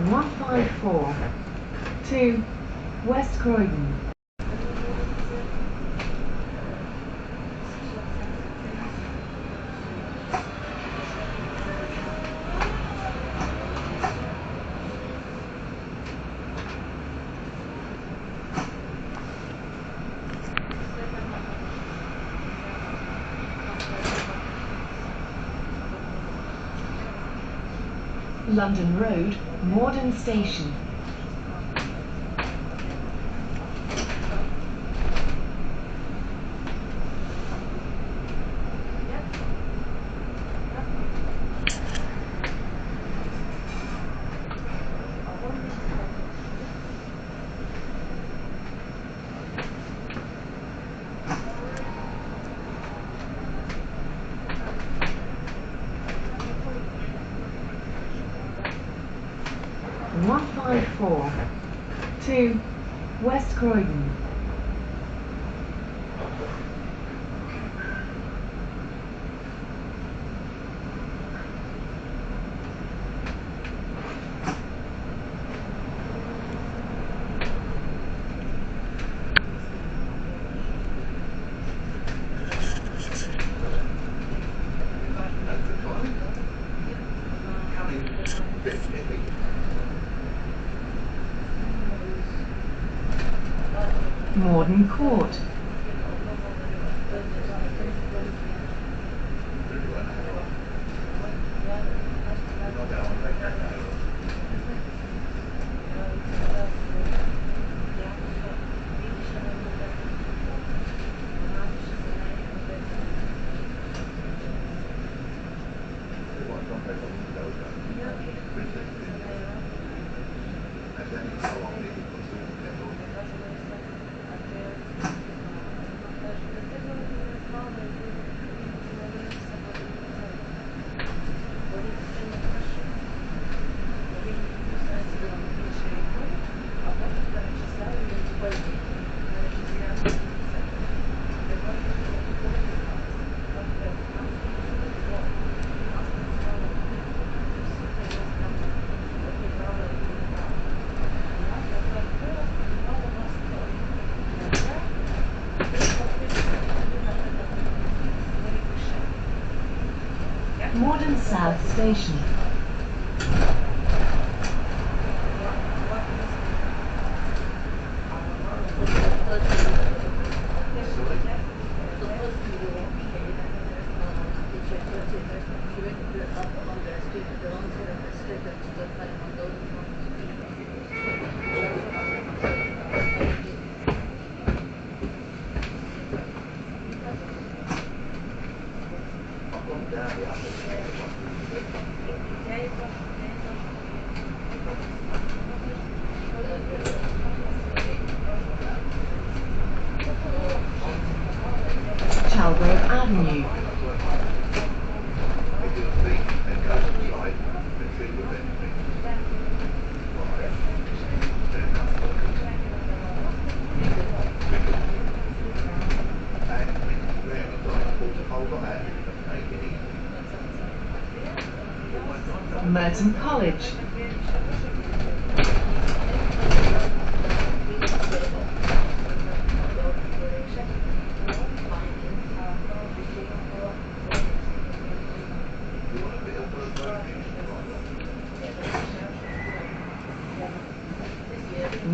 154 to West Croydon. London Road, Morden Station. To West Croydon. Morden Court. Morden South Station. Avenue. Merton College.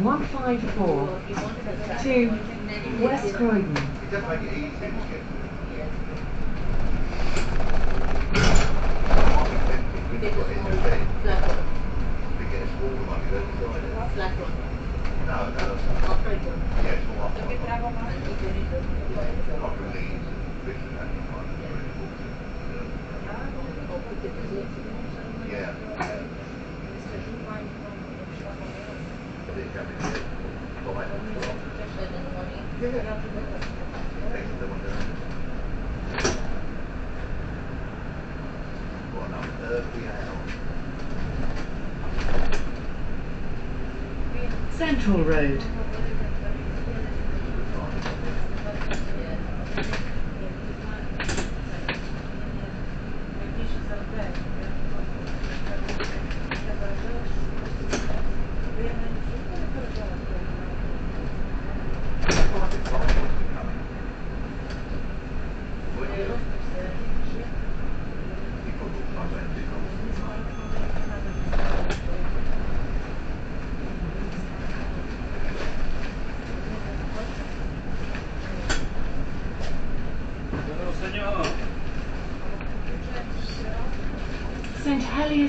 (154) to West Croydon. Central Road.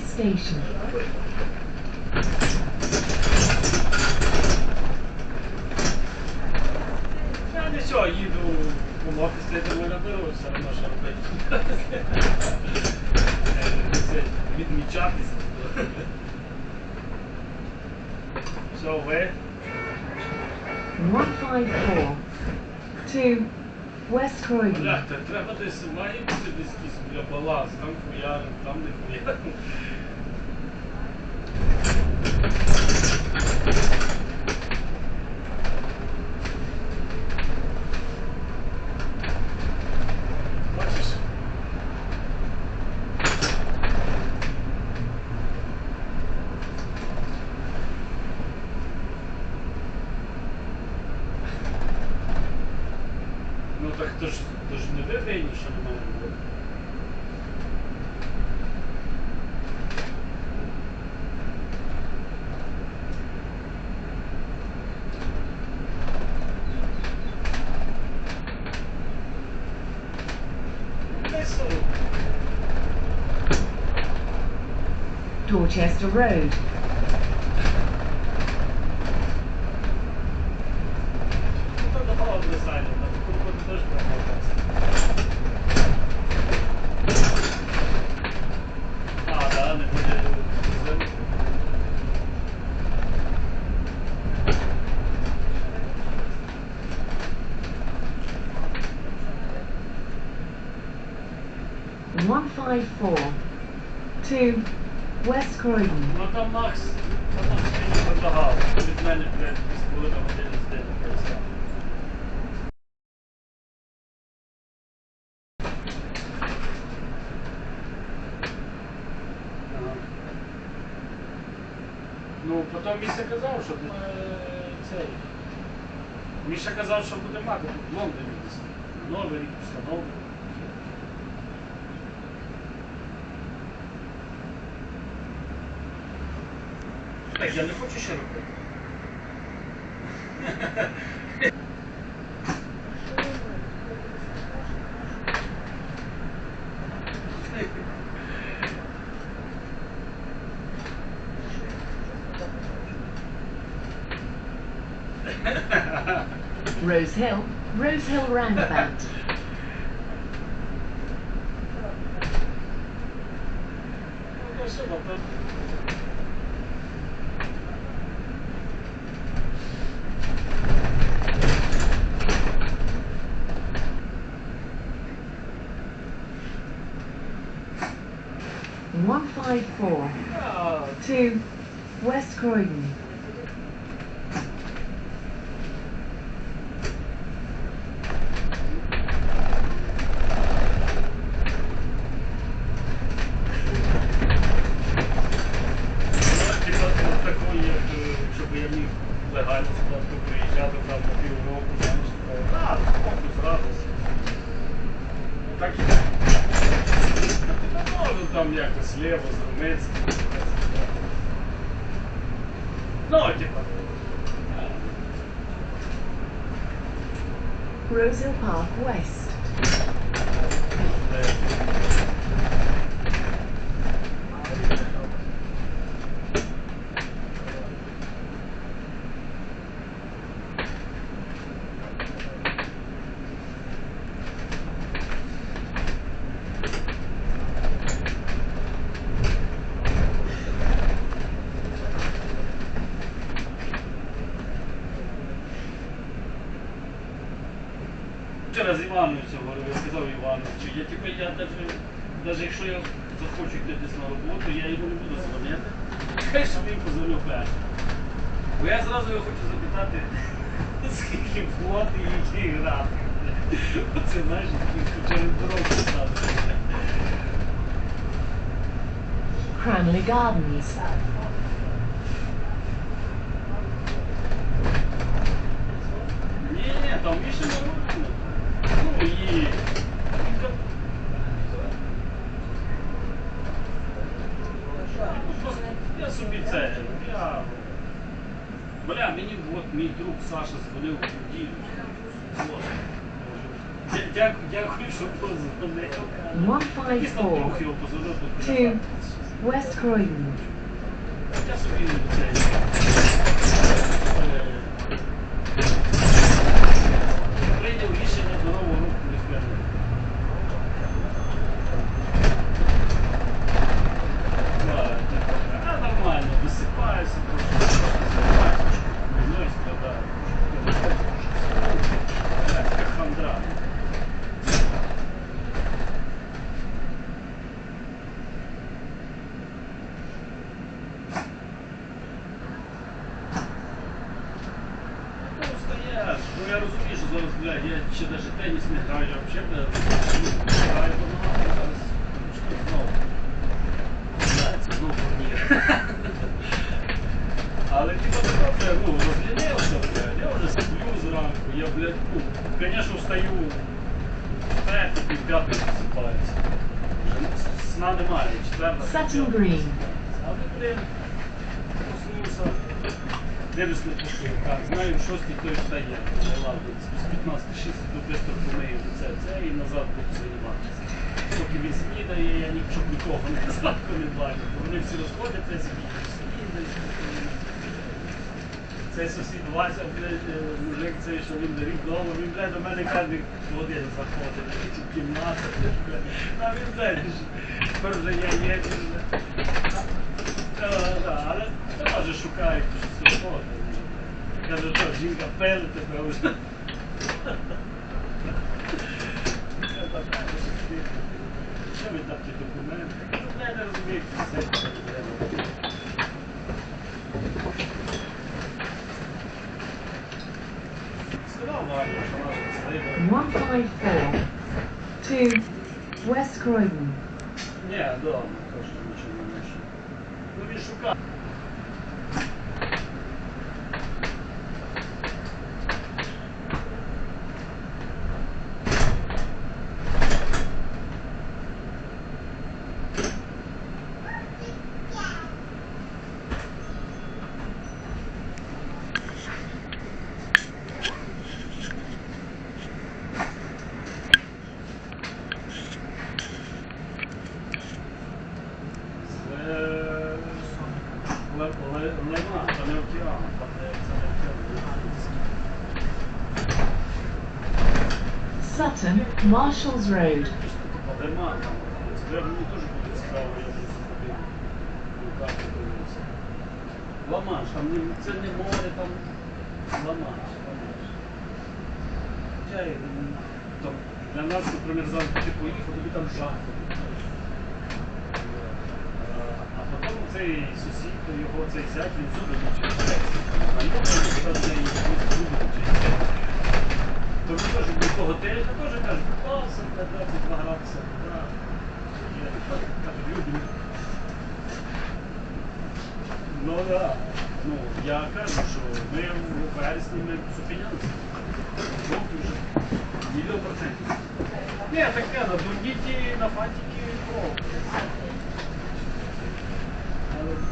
this station. Я нічого, їду в офіс, я не робив, все одно, що робити. Це відмічатися. Що ви? 154 2 West Croydon. Бля, треба десь, має бути десь якийсь баланс, там хуярим, там не хуярим. Бачиш? Ну так то ж не ви винні, що немає роботи. Dorchester Road. One 154 2 West Croydon. Ну там Макс не предлагав. Від мене, блядь, 2,5 години з день перестав. Ну, потім Міша казав, що цей. Міша казав, що буде мати тут в Лондоні десь. Новий рік встановлював. Так, я не хочу ще робити. Rose Hill roundabout. One 154 2 West Croydon. Щоб я міг легально сюди приїжджати там на півроку, знаєш, зразу. Так і можу там якось ліво, зрумець. Ну, типа. Rose Hill Park West. Вчора з Івановичем говорив, я сказав Івановичу, навіть якщо я захочу йти десь на роботу, я йому не буду дзвонити. Хай собі позвоню першим. Бо я зразу його хочу запитати, скільки плати і який графік. Оце, знаєш, через дорогу ставити. Cranley Gardens. Ні, там більше нормально. Ну і... Я собі це, Бля, мені от мій друг Саша дзвонив в неділю. Дякую, що позвонив. Якийсь там друг його позвонив. West Croydon. Я собі цей. Прийняв рішення до нового року не впевнений. Нормально, висипаюся, трошки висипаюся, мною складаю. Така хандра. Ну я розумію, що зараз, блядь, я ще навіть теніс не граю, я взагалі, блядь, граю помагати, зараз що знову. Блядь, це знову турнір. Але типа таке, ну, розглянився, блядь, я вже сплю зранку, я, блядь, ну, звісно, встаю в третю, пів-п'яту засипаюся. Сна немає, четверта. Sutton Green. Але, блін, проснувся. Дивлюсь на часу, так, знаю, в 6 той встає. Ладно, з 15-6 то бистро помию це і назад буду займатися. Поки він снідає, я щоб нікого не сладко не бачу. Вони всі розходяться, снідає. Цей сусід Вася, блядь, мужик цей, що він рік вдома, він, блядь, до мене кожен годин заходить, в кімнату, блядь. А він, блядь, тепер вже я є, блядь. Але теж шукають щось роботи. Каже, що жінка пили тебе вже. Що ви там ті документи? Я не розумію, все це треба. Сказав Ваня, що вона слива. 154. 2 West Croydon. Ні, вдома, теж нічого не знайшов. Ну він шукає. Лема, то не океан, там не це не океан. Sutton, Marshall's Road. Лема там, це мені теж буде цікаво, я вже сходив, карту дивився. Ла-Манш, там це не море, там Ла-Манш. Для нас, наприклад, завжди ти поїхав, тобі там жарко. А потім цей сусід, його цей зять, він зуби мучить. А його просто не зуби мучить. Тому теж до того готелю теж кажуть, класно, 22 градуси. Так, люди. Ну так. Ну, я кажу, що ми в вересні зупинялися. Жовтий вже. 100%. Ні, таке, на дундіті, на фантіки,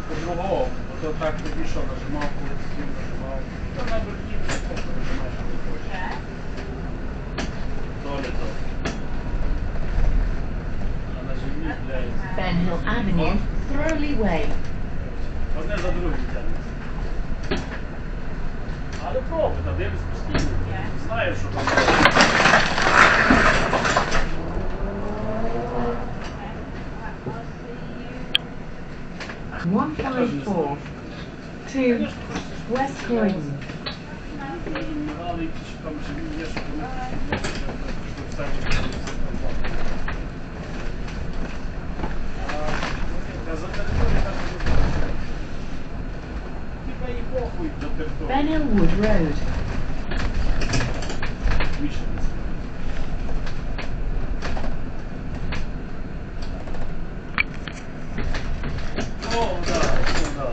по-другому. То так тобі що, нажимав, коли ти нажимав. Та на дундіті просто нажимаєш, коли хочеш. То не то. А на живі, блядь. Ben Hill Avenue, Throwley Way. Одне за другим тягнеться. Але пробуй, там дивись постійно. Знаєш, що там. 154. 2 West Croydon. Але там ще є, що вони Benilwood Road. О, да, да.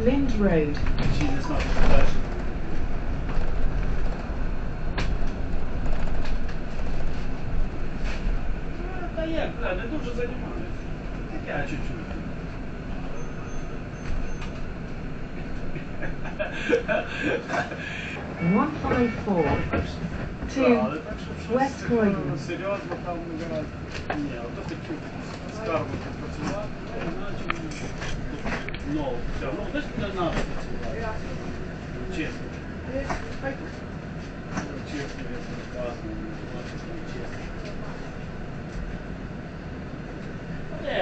Lind Road. Jesus, not Diversion. Та є, не дуже займаюся. Таке чуть-чуть. 154 to West Croydon. Серйозно там не гаразд. Ні, ото хотів скарбу попрацювати, іначе ну, все, ну десь не треба працювати. Чесно. Чесно, я це класно, чесно. Ні.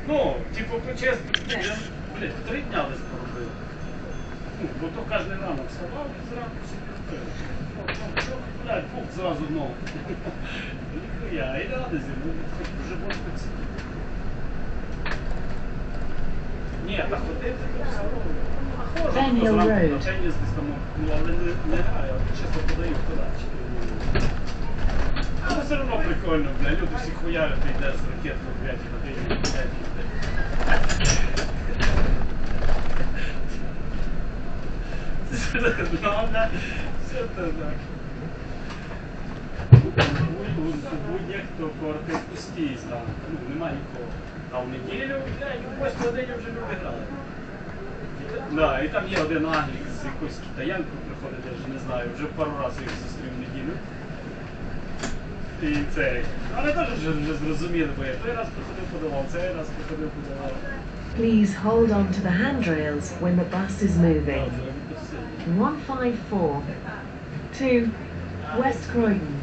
Ну, типу, чесно, я, блядь, 3 дня десь поробив. Ну, бо то кожен ранок вставав і зранку собі робив. Блядь, фух, зразу ногу. Ніхуя, і радості, ну, вже можна так сидіти. Ні, та ходити, то все одно. Хожу, то зранку на теніс десь там, ну, але не граю, а чисто подаю подачі. Але все одно прикольно, бля, люди всі хуярять, ти йдеш з ракеткою 5 годин, 5 годин. Все це так. Будь-як хто корти пустій зранку, ну немає нікого. А в неділю, в 8 годині вже люди грають. Да, і там є один англік з якоюсь китаянкою приходить, я вже не знаю, вже пару разів їх зустрів в неділю. І це, але теж вже зрозуміли, бо я той раз приходив подавав, цей раз приходив подавав. Please hold on to the handrails when the bus is moving. 154 to West Croydon.